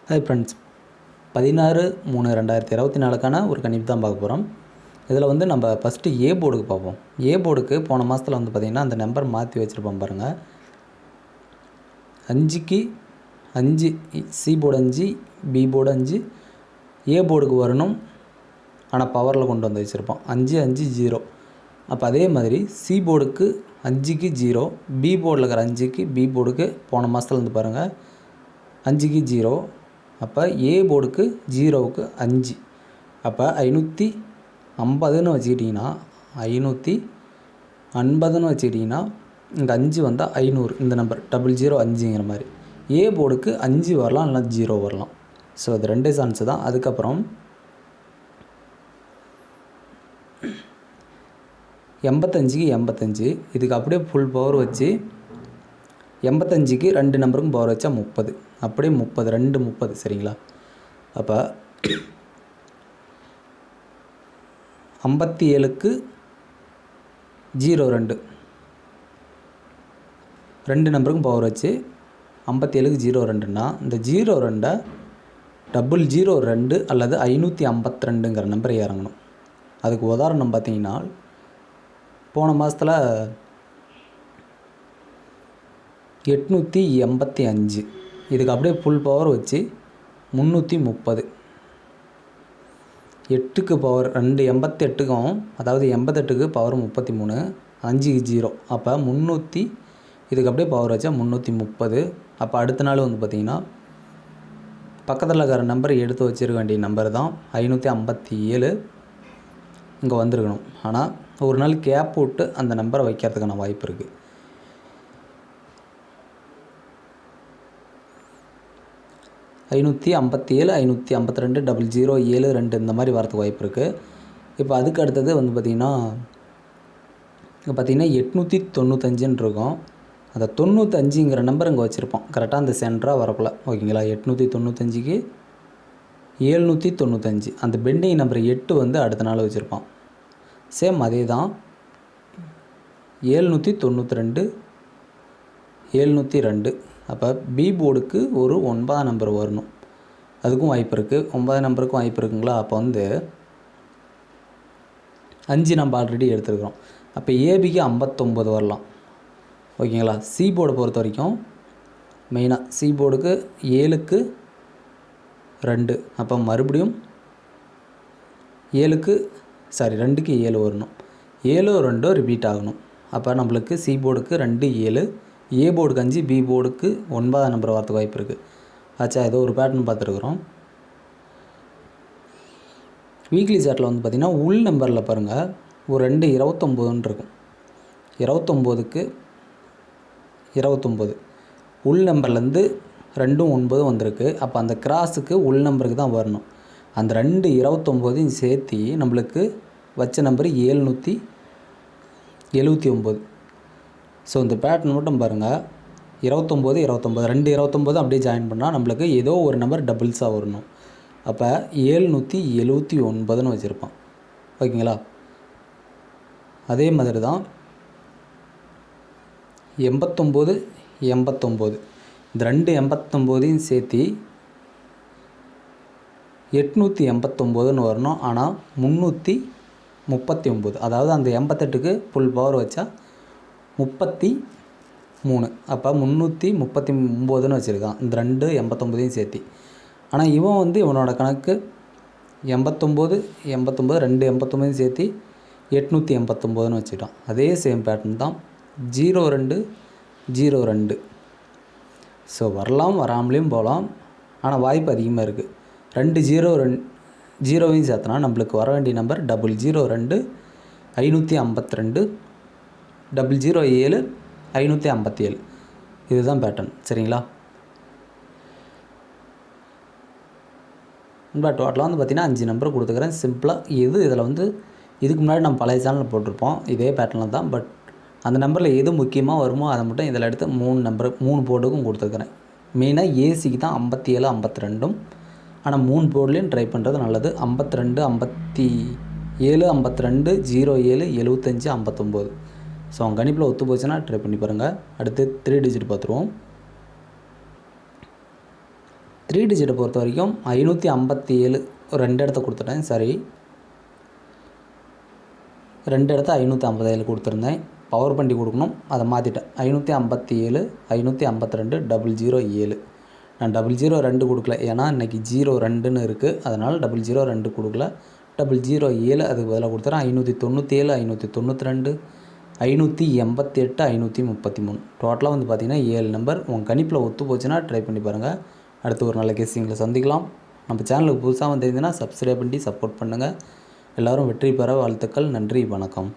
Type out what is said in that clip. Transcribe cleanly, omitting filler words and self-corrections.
Hi friends, 16/3/2024க்கான ஒரு கணிப்பு தான் பார்க்க போகிறோம். இதில் வந்து நம்ம ஃபஸ்ட்டு ஏ போர்டுக்கு பார்ப்போம். ஏ போர்டுக்கு போன மாதத்தில் வந்து பார்த்திங்கன்னா அந்த நம்பர் மாற்றி வச்சுருப்போம் பாருங்கள். 5க்கு 5, சி போர்டு 5, பி போர்டு 5, ஏ போர்டுக்கு வரணும். ஆனால் பவரில் கொண்டு வந்து வச்சுருப்போம் 5 5 0. அப்போ அதே மாதிரி சி போர்டுக்கு 5க்கு 0, பி போர்டில் இருக்கிற 5க்கு பி போர்டுக்கு போன மாதத்தில் வந்து பாருங்கள் 5க்கு 0. அப்போ ஏ போர்டுக்கு 0க்கு 5. அப்போ 550ன்னு வச்சுக்கிட்டிங்கன்னா 550ன்னு வச்சுக்கிட்டிங்கன்னா இங்கே 5 வந்தால் 500. இந்த நம்பர் 005ங்கிற மாதிரி ஏ போர்டுக்கு 5 வரலாம், இல்லைனா 0 வரலாம். ஸோ அது ரெண்டே சான்ஸு தான். அதுக்கப்புறம் 85க்கு 85, இதுக்கு அப்படியே ஃபுல் பவர் வச்சு 85க்கு 2 நம்பருக்கும் பவர் வச்சா 30. அப்படியே 30, 2 30 சரிங்களா. அப்போ 57க்கு 02, 2 நம்பருக்கும் பவர் வச்சு 57க்கு 02ன்னா இந்த 02 002 அல்லது 552ங்கிற நம்பரை இறங்கணும். அதுக்கு உதாரணம் பார்த்தீங்கன்னா போன மாதத்தில் 885, இதுக்கு அப்படியே ஃபுல் பவர் வச்சு 330. 8க்கு பவர் 2 88க்கும், அதாவது 88க்கு பவர் 33, 5க்கு 0. அப்போ 300, இதுக்கு அப்படியே பவர் வச்சா 330. அப்போ அடுத்த நாள் வந்து பார்த்திங்கன்னா பக்கத்தில் இருக்கிற நம்பர் எடுத்து வச்சிருக்க வேண்டிய நம்பர் தான் 557 இங்கே வந்திருக்கணும். ஆனால் ஒரு நாள் கேப் விட்டு அந்த நம்பரை வைக்கிறதுக்கான வாய்ப்பு இருக்குது. ஐநூற்றி 552 0072 இந்த மாதிரி வரதுக்கு வாய்ப்பு இருக்குது. இப்போ அதுக்கு அடுத்தது வந்து பார்த்திங்கன்னா 895ன்னு இருக்கும். அந்த 95ங்கிற நம்பர் இங்கே வச்சுருப்போம் கரெக்டாக அந்த சென்டராக வரக்குள்ள, ஓகேங்களா. 895க்கு 795, அந்த பெண்டிங் நம்பர் 8 வந்து அடுத்த நாள் வச்சுருப்பான். சேம் அதே தான் 792 702. அப்போ பி போர்டுக்கு ஒரு 9 நம்பர் வரணும், அதுக்கும் வாய்ப்பு இருக்குது. 9 நம்பருக்கும் வாய்ப்பு இருக்குங்களா. அப்போ வந்து 5 நம்ம ஆல்ரெடி எடுத்துருக்கிறோம். அப்போ ஏபிக்கு 59 வரலாம், ஓகேங்களா. சி போர்டை பொறுத்த வரைக்கும் மெயினாக சி போர்டுக்கு 7க்கு 2, அப்போ மறுபடியும் 2க்கு 7 வரணும். 7 2 ரிப்பீட் ஆகணும். அப்போ நம்மளுக்கு சி போர்டுக்கு 2 7, ஏ போர்டுக்கு 5, பி போர்டுக்கு 9 நம்பர் வரதுக்கு வாய்ப்பு இருக்குது. ஆச்சா, ஏதோ ஒரு பேட்டர்ன் பார்த்துருக்குறோம். வீக்லி சார்ட்டில் வந்து பார்த்திங்கன்னா உள் நம்பரில் பாருங்கள் ஒரு 2 29ன்னு இருக்கும். 29க்கு 29 உள் நம்பர்லேருந்து 2 9 வந்திருக்கு. அப்போ அந்த கிராஸுக்கு உள் நம்பருக்கு தான் வரணும். அந்த 2 29 சேர்த்து நம்மளுக்கு வச்ச நம்பர் 779. ஸோ இந்த பேட்டர்ன் மட்டும் பாருங்கள், 29 2 29 அப்படியே ஜாயின் பண்ணால் நம்மளுக்கு ஏதோ ஒரு நம்பர் டபுள்ஸாக வரணும். அப்போ 779ன்னு வச்சுருப்பான், ஓகேங்களா. அதே மாதிரி தான் 89 89, இந்த 2 89 சேர்த்து 889ன்னு வரணும். ஆனால் 339, அதாவது அந்த 88க்கு ஃபுல் பவர் வச்சா 33. அப்போ 339ன்னு வச்சுருக்கான் இந்த 2 89 சேர்த்து. ஆனால் இவன் வந்து இவனோட கணக்கு 89 2 89 சேர்த்து 889ன்னு வச்சுக்கிட்டான். அதே சேம் பேட்டர்ன் தான் 02 02. ஸோ வரலாம், வராமலேயும் போகலாம். ஆனால் வாய்ப்பு அதிகமாக இருக்குது. 2 0 சேர்த்தனா நம்மளுக்கு வர வேண்டிய நம்பர் 002 552 007 557. இதுதான் பேட்டர்ன், சரிங்களா. இப்போ டோட்டலாக வந்து பார்த்திங்கன்னா 5 நம்பர் கொடுத்துக்கிறேன் சிம்பிளாக. இதில் வந்து இதுக்கு முன்னாடி நம்ம பழைய சேனலில் போட்டிருப்போம் இதே பேட்டர்னில் தான். பட் அந்த நம்பரில் எது முக்கியமாக வருமோ அதை மட்டும் இதில் எடுத்து 3 போர்டுக்கும் கொடுத்துருக்குறேன். மெயினாக ஏசிக்கு தான் 57 52. ஆனால் 3 போர்ட்லேயும் ட்ரை பண்ணுறது நல்லது. 52 57 52 07 75 59. ஸோ அவங்க கணிப்பில் ஒத்து போச்சுன்னா ட்ரை பண்ணி பாருங்கள். அடுத்து 3 டிஜிட் பார்த்துருவோம். 3 டிஜிட்டை பொறுத்த வரைக்கும் 557 2 இடத்த கொடுத்துட்டேன். சரி, 2 இடத்த 557 கொடுத்துருந்தேன். பவர் பண்ணி கொடுக்கணும், அதை மாற்றிட்டேன். 557 552 007. நான் 002 கொடுக்கல, ஏன்னா இன்றைக்கி 02ன்னு இருக்குது. அதனால் 002 கொடுக்கல, 007 அதுக்கு பதிலாக கொடுத்துறேன். 597 592 588 533. டோட்டலாக வந்து பார்த்திங்கன்னா 7 நம்பர். உங்கள் கணிப்பில் ஒத்து போச்சுன்னா ட்ரை பண்ணி பாருங்கள். அடுத்து ஒரு நல்ல கேஸிங்கில் சந்திக்கலாம். நம்ம சேனலுக்கு புதுசாக வந்திருந்தீங்கன்னா சப்ஸ்கிரைப் பண்ணி சப்போர்ட் பண்ணுங்கள். எல்லோரும் வெற்றி பெற வாழ்த்துக்கள். நன்றி, வணக்கம்.